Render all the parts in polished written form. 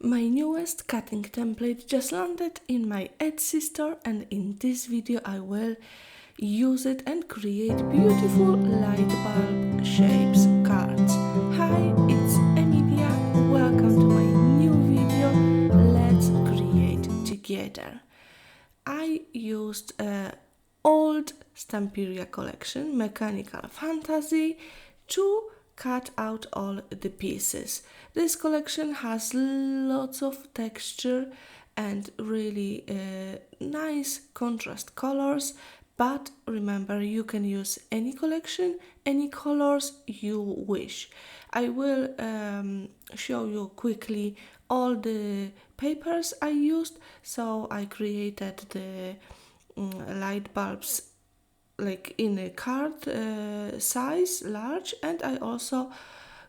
My newest cutting template just landed in my Etsy store, and in this video I will use it and create beautiful light bulb shapes cards. Hi, it's Emilia. Welcome to my new video. Let's create together. I used an old Stamperia collection, Mechanical Fantasy, to cut out all the pieces. This collection has lots of texture and really nice contrast colors, but remember, you can use any collection, any colors you wish. I will show you quickly all the papers I used. So I created the light bulbs like in a card size, large, and I also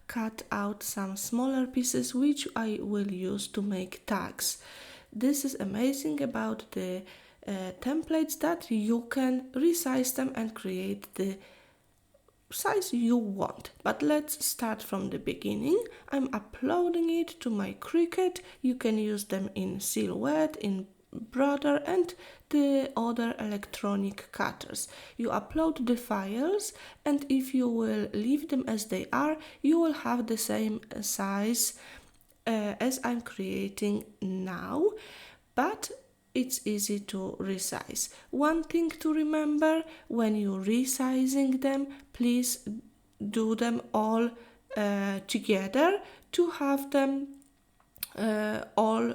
cut out some smaller pieces which I will use to make tags. This is amazing about the templates, that you can resize them and create the size you want. But let's start from the beginning. I'm uploading it to my Cricut. You can use them in Silhouette, in Brother, and the other electronic cutters. You upload the files, and if you will leave them as they are, you will have the same size as I'm creating now, but it's easy to resize. One thing to remember when you're resizing them, please do them all together to have them all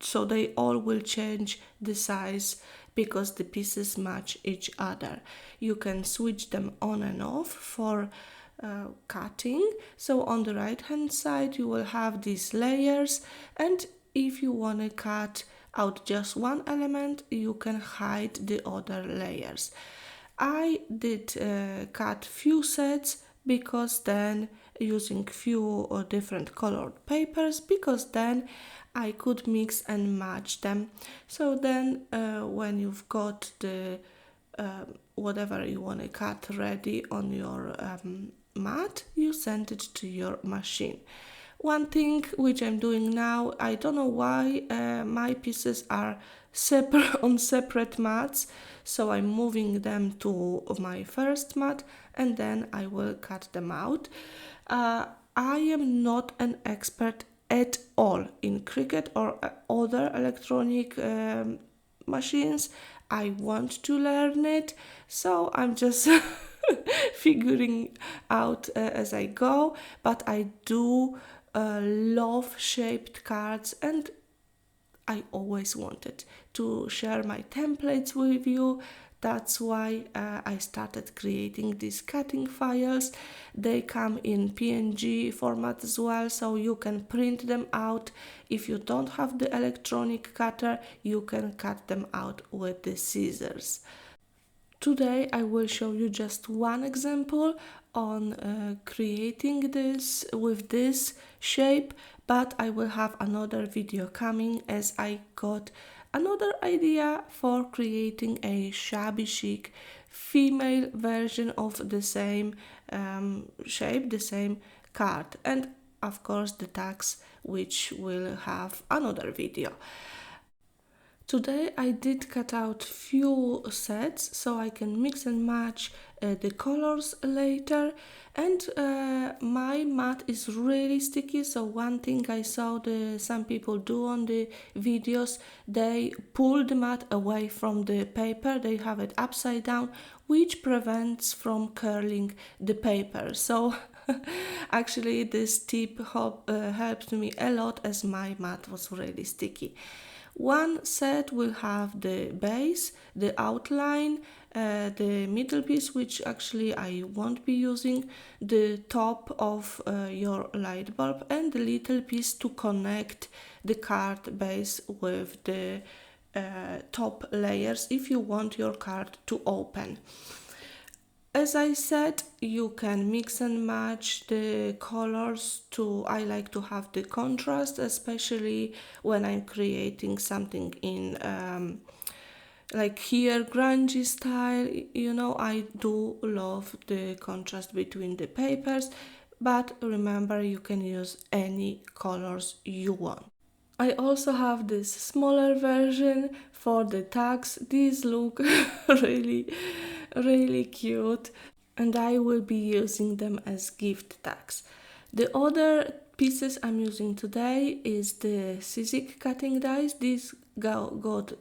so they all will change the size because the pieces match each other. You can switch them on and off for cutting. So on the right hand side you will have these layers, and if you want to cut out just one element, you can hide the other layers. I did cut few sets because then using few different colored papers, because then I could mix and match them. So then when you've got the whatever you want to cut ready on your mat, you send it to your machine. One thing which I'm doing now, I don't know why my pieces are on separate mats, so I'm moving them to my first mat and then I will cut them out. I am not an expert at all in Cricut or other electronic machines. I want to learn it, so I'm just figuring out as I go, but I do love shaped cards, and I always wanted to share my templates with you. That's why I started creating these cutting files. They come in PNG format as well, so you can print them out. If you don't have the electronic cutter, you can cut them out with the scissors. Today I will show you just one example on creating this with this shape, but I will have another video coming as I got another idea for creating a shabby chic female version of the same shape, the same card, and of course the tags, which will have another video. Today I did cut out few sets so I can mix and match the colors later, and my mat is really sticky. So one thing I saw some people do on the videos, they pull the mat away from the paper, they have it upside down, which prevents from curling the paper. So actually this tip helped me a lot as my mat was really sticky. One set will have the base, the outline, the middle piece, which actually I won't be using, the top of your light bulb, and the little piece to connect the card base with the top layers if you want your card to open. As I said, you can mix and match the colors I like to have the contrast, especially when I'm creating something in like here grungy style. I do love the contrast between the papers. but remember, you can use any colors you want. I also have this smaller version for the tags. These look really cute, and I will be using them as gift tags. The other pieces I'm using today is the SVG cutting dies. These got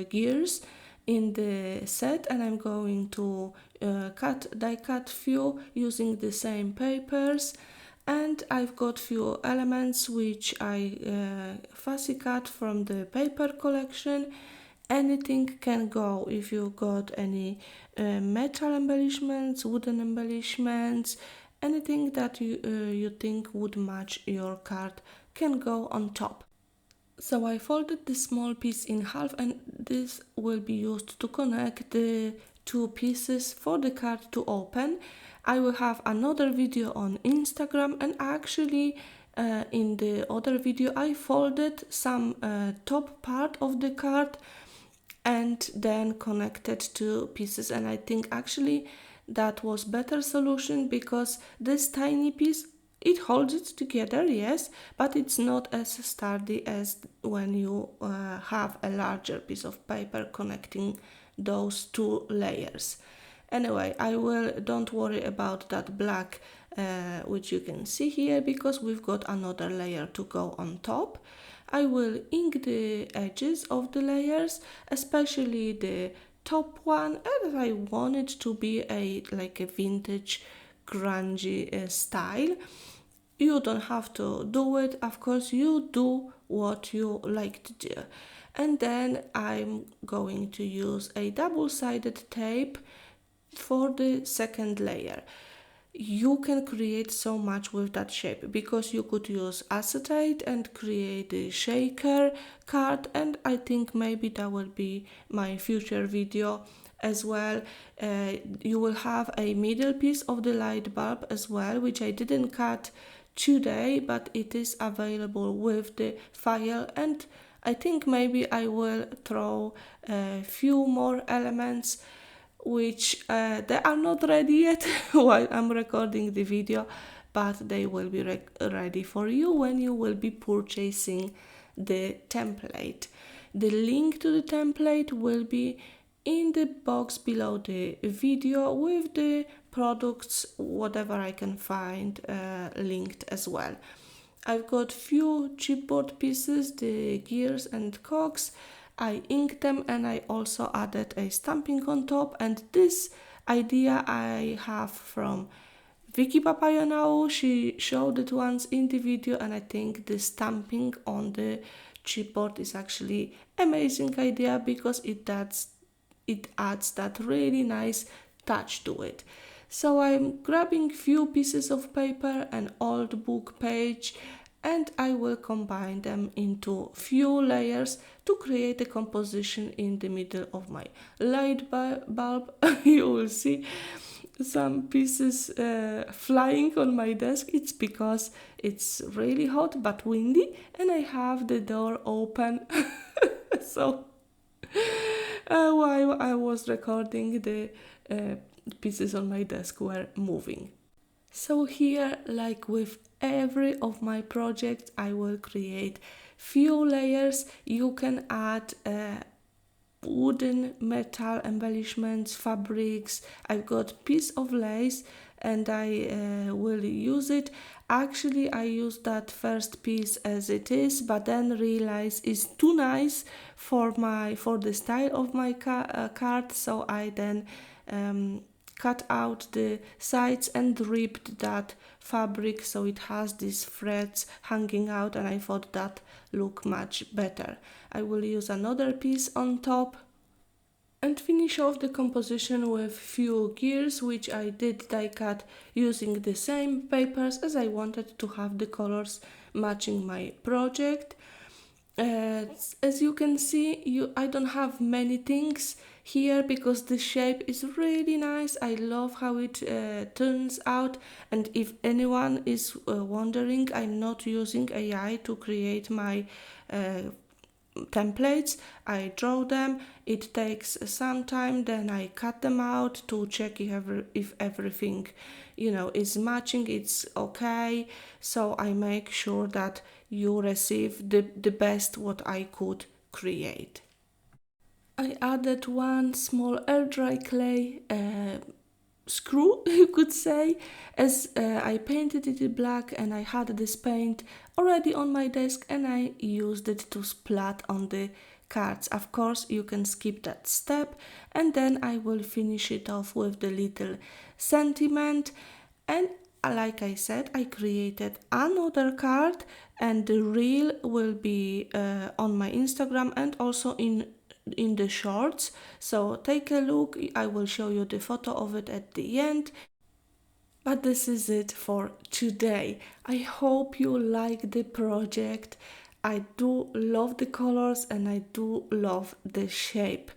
gears in the set, and I'm going to die cut few using the same papers. And I've got few elements which I fussy cut from the paper collection. Anything can go. If you got any metal embellishments, wooden embellishments, anything that you think would match your card can go on top. So I folded the small piece in half, and this will be used to connect the two pieces for the card to open. I will have another video on Instagram, and actually in the other video I folded some top part of the card and then connected two pieces, and I think actually that was better solution, because this tiny piece, it holds it together, yes, but it's not as sturdy as when you have a larger piece of paper connecting those two layers. Anyway, don't worry about that black which you can see here, because we've got another layer to go on top. I will ink the edges of the layers, especially the top one, and I want it to be like a vintage grungy style. You don't have to do it, of course, you do what you like to do. And then I'm going to use a double-sided tape for the second layer. You can create so much with that shape, because you could use acetate and create a shaker card, and I think maybe that will be my future video as well. You will have a middle piece of the light bulb as well, which I didn't cut today, but it is available with the file, and I think maybe I will throw a few more elements which they are not ready yet while I'm recording the video, but they will be ready for you when you will be purchasing the template. The link to the template will be in the box below the video, with the products, whatever I can find, linked as well. I've got few chipboard pieces, the gears and cogs. I inked them, and I also added a stamping on top, and this idea I have from Vicky Papayanau. She showed it once in the video, and I think the stamping on the chipboard is actually amazing idea, because it adds that really nice touch to it. So I'm grabbing few pieces of paper, an old book page, and I will combine them into few layers to create a composition in the middle of my light bulb. You will see some pieces flying on my desk. It's because it's really hot but windy, and I have the door open. So while I was recording, the pieces on my desk were moving. So here, like with every of my projects, I will create few layers. You can add wooden, metal embellishments, fabrics. I've got piece of lace, and I will use it. Actually, I used that first piece as it is, but then realized it's too nice for the style of my card, so I then cut out the sides and ripped that fabric, so it has these threads hanging out, and I thought that looked much better. I will use another piece on top and finish off the composition with few gears, which I did die cut using the same papers, as I wanted to have the colors matching my project. As you can see, I don't have many things here, because the shape is really nice. I love how it turns out, and if anyone is wondering, I'm not using AI to create my templates, I draw them, it takes some time, then I cut them out to check if everything, is matching, it's okay. So I make sure that you receive the best what I could create. I added one small air dry clay screw, you could say, as I painted it black, and I had this paint already on my desk and I used it to splat on the cards. Of course, you can skip that step, and then I will finish it off with the little sentiment. And like I said, I created another card, and the reel will be on my Instagram and also in the shorts. So take a look, I will show you the photo of it at the end. But this is it for today. I hope you like the project. I do love the colors and I do love the shape.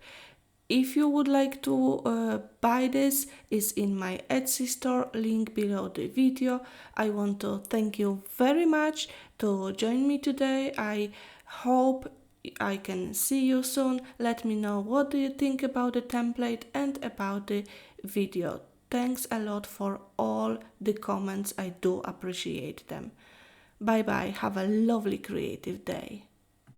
If you would like to buy this, it's in my Etsy store, link below the video. I want to thank you very much to join me today. I hope I can see you soon. Let me know what do you think about the template and about the video. Thanks a lot for all the comments. I do appreciate them. Bye bye. Have a lovely creative day.